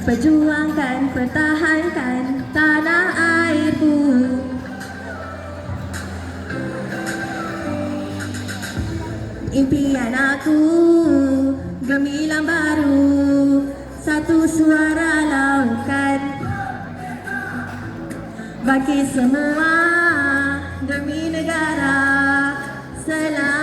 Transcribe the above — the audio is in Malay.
perjuangkan, pertahankan tanah airku. Impian aku gemilang baru, satu suara laukan bagi semua demi negara selalu.